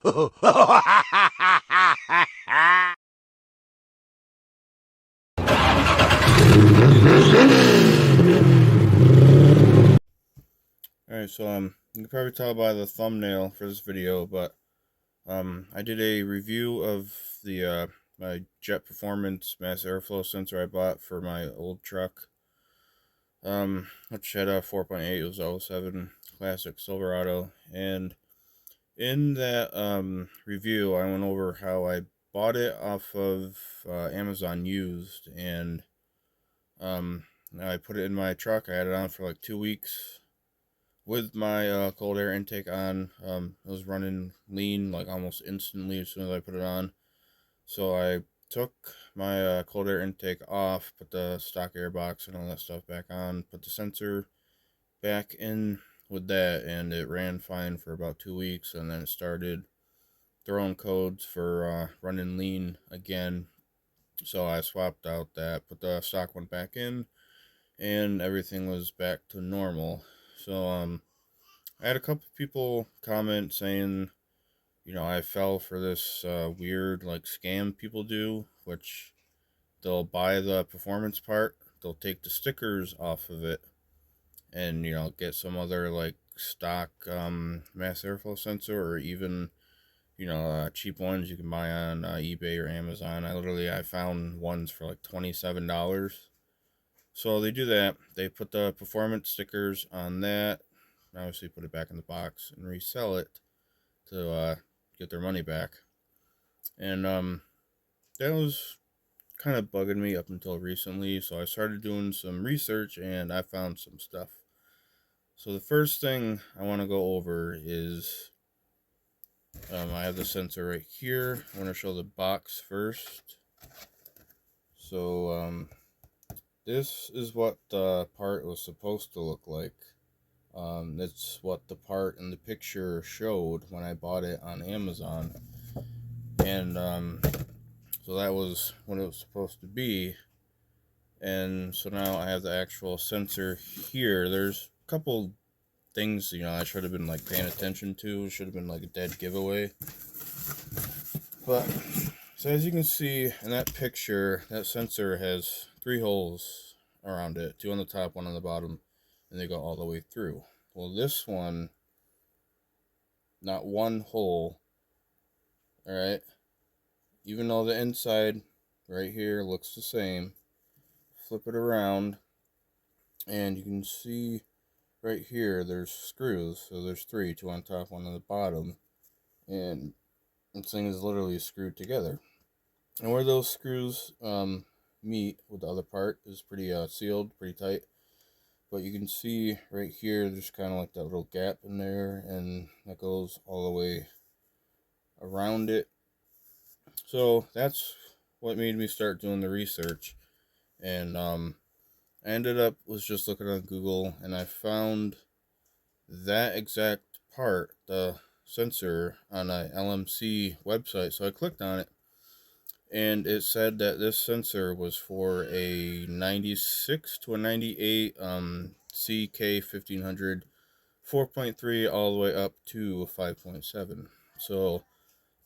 Alright, so you can probably tell by the thumbnail for this video, but I did a review of the my Jet Performance mass airflow sensor I bought for my old truck, which had a 4.8. It was a 07 Classic Silverado, and in that review, I went over how I bought it off of Amazon used, and I put it in my truck. I had it on for like 2 weeks with my cold air intake on. It was running lean like almost instantly as soon as I put it on. So I took my cold air intake off, put the stock air box and all that stuff back on, put the sensor back in with that, and it ran fine for about 2 weeks, and then it started throwing codes for running lean again. So I swapped out that, put the stock one back in, and everything was back to normal. So I had a couple people comment saying, I fell for this weird like scam people do, which they'll buy the performance part, they'll take the stickers off of it, and get some other like stock mass airflow sensor, or even cheap ones you can buy on eBay or Amazon. I found ones for like $27. So they do that. They put the performance stickers on that, obviously put it back in the box, and resell it to get their money back. And that was kind of bugging me up until recently, so I started doing some research and I found some stuff. So the first thing I want to go over is I have the sensor right here. I want to show the box first. So this is what the part was supposed to look like. It's what the part in the picture showed when I bought it on Amazon, and so that was what it was supposed to be. And so now I have the actual sensor here. There's a couple things I should have been like paying attention to. It should have been like a dead giveaway. But so as you can see in that picture, that sensor has 3 holes around it, 2 on the top, 1 on the bottom, and they go all the way through. Well, this one, not 1 hole. All right, even though the inside right here looks the same, flip it around and you can see right here there's screws. So there's 3, 2 on top, 1 on the bottom, and this thing is literally screwed together. And where those screws meet with the other part is pretty sealed, pretty tight. But you can see right here there's kind of like that little gap in there, and that goes all the way around it. So that's what made me start doing the research. And I ended up was just looking on Google, and I found that exact part, the sensor, on a LMC website. So I clicked on it, and it said that this sensor was for a 96 to a 98 CK1500 4.3 all the way up to 5.7. So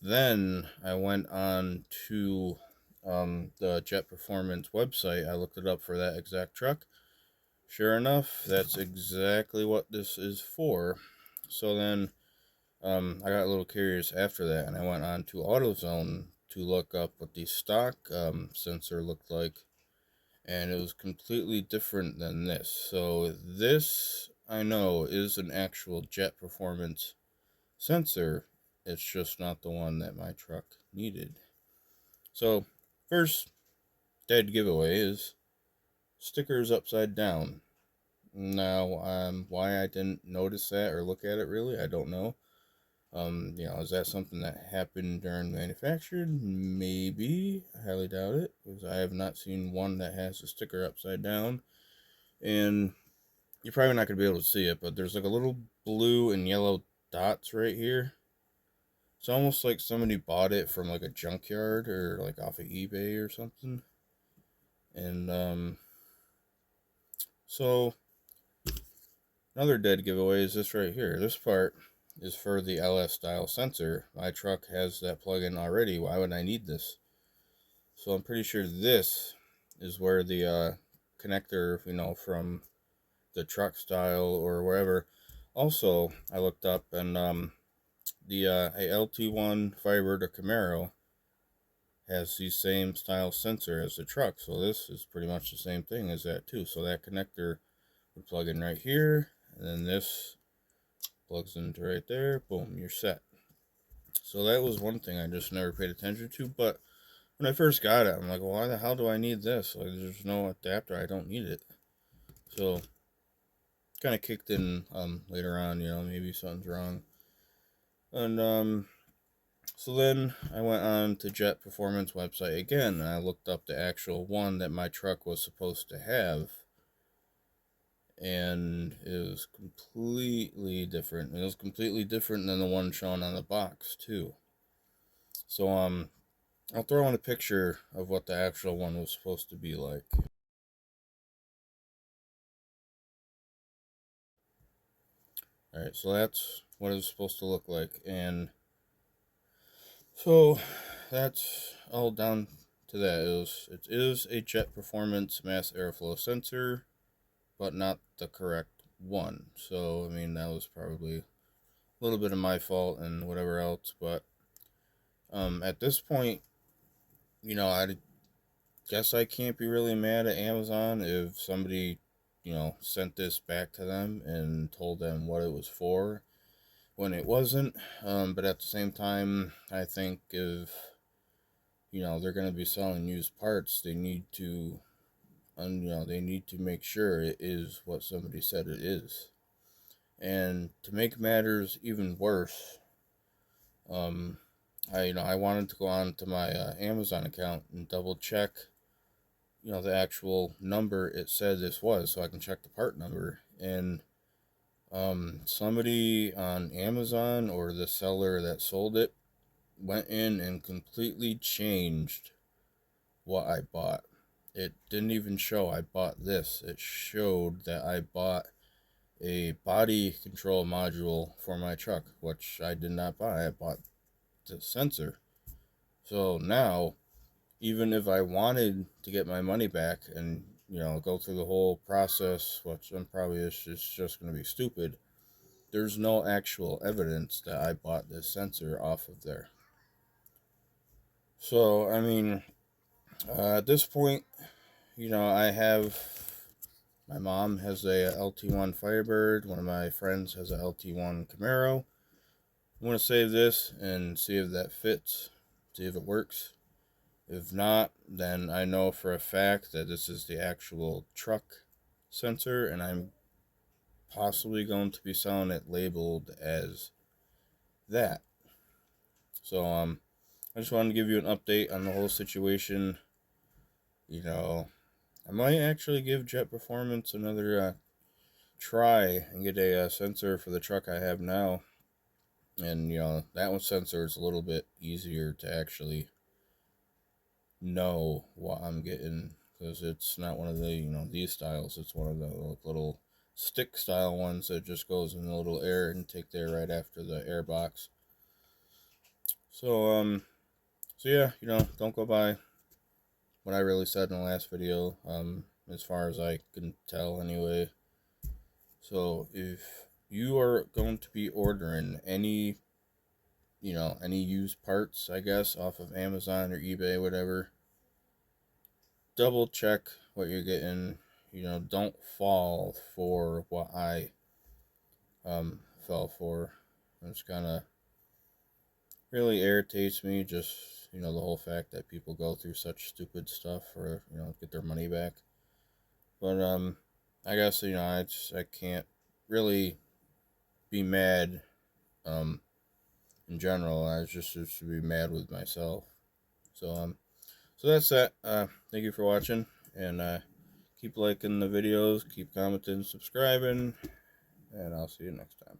then I went on to the Jet Performance website. I looked it up for that exact truck. Sure enough, that's exactly what this is for. So then I got a little curious after that, and I went on to AutoZone to look up what the stock sensor looked like, and it was completely different than this. So this, I know, is an actual Jet Performance sensor. It's just not the one that my truck needed. So first dead giveaway is stickers upside down. Now why I didn't notice that or look at it, really, I don't know. Is that something that happened during manufacturing? Maybe. I highly doubt it, because I have not seen one that has a sticker upside down. And you're probably not going to be able to see it, but there's like a little blue and yellow dots right here. It's almost like somebody bought it from like a junkyard or like off of eBay or something. And so another dead giveaway is this right here. This part is for the LS style sensor. My truck has that plug-in already. Why would I need this? So I'm pretty sure this is where the connector, from the truck style or wherever. Also, I looked up, and the a LT1 Firebird or Camaro has the same style sensor as the truck. So this is pretty much the same thing as that too. So that connector would plug in right here, and then this plugs into right there. Boom, you're set. So that was one thing I just never paid attention to. But when I first got it, I'm like, well, why the hell do I need this? Like, there's no adapter. I don't need it. So kind of kicked in later on, maybe something's wrong. And so then I went on to Jet Performance website again, and I looked up the actual one that my truck was supposed to have, and it was completely different. It was completely different than the one shown on the box too. So I'll throw in a picture of what the actual one was supposed to be like. Alright, so that's what it was supposed to look like, and so that's all down to that. It is a Jet Performance mass airflow sensor, but not the correct one. So I mean, that was probably a little bit of my fault and whatever else, but at this point, I guess I can't be really mad at Amazon if somebody, sent this back to them and told them what it was for when it wasn't. But at the same time, I think if, they're going to be selling used parts, they need to, they need to make sure it is what somebody said it is. And to make matters even worse, I wanted to go on to my Amazon account and double check, the actual number it said this was, so I can check the part number. And somebody on Amazon or the seller that sold it went in and completely changed what I bought. It didn't even show I bought this. It showed that I bought a body control module for my truck, which I did not buy. I bought the sensor. So now, even if I wanted to get my money back and, go through the whole process, which I'm probably is just going to be stupid, there's no actual evidence that I bought this sensor off of there. So, I mean, at this point, I have, my mom has a LT1 Firebird, one of my friends has a LT1 Camaro. I'm going to save this and see if that fits, see if it works. If not, then I know for a fact that this is the actual truck sensor, and I'm possibly going to be selling it labeled as that. So, I just wanted to give you an update on the whole situation. I might actually give Jet Performance another try and get a sensor for the truck I have now. And, that one sensor is a little bit easier to actually know what I'm getting, because it's not one of the, these styles. It's one of the little stick style ones that just goes in the little air intake there right after the air box. So, yeah, don't go by what I really said in the last video, as far as I can tell anyway. So if you are going to be ordering any, any used parts, I guess, off of Amazon or eBay, whatever, double check what you're getting. Don't fall for what I fell for. It's kind of really irritates me, just, the whole fact that people go through such stupid stuff for, get their money back. But I guess, I can't really be mad in general. I just should be mad with myself. So that's that. Thank you for watching, and keep liking the videos, keep commenting, subscribing, and I'll see you next time.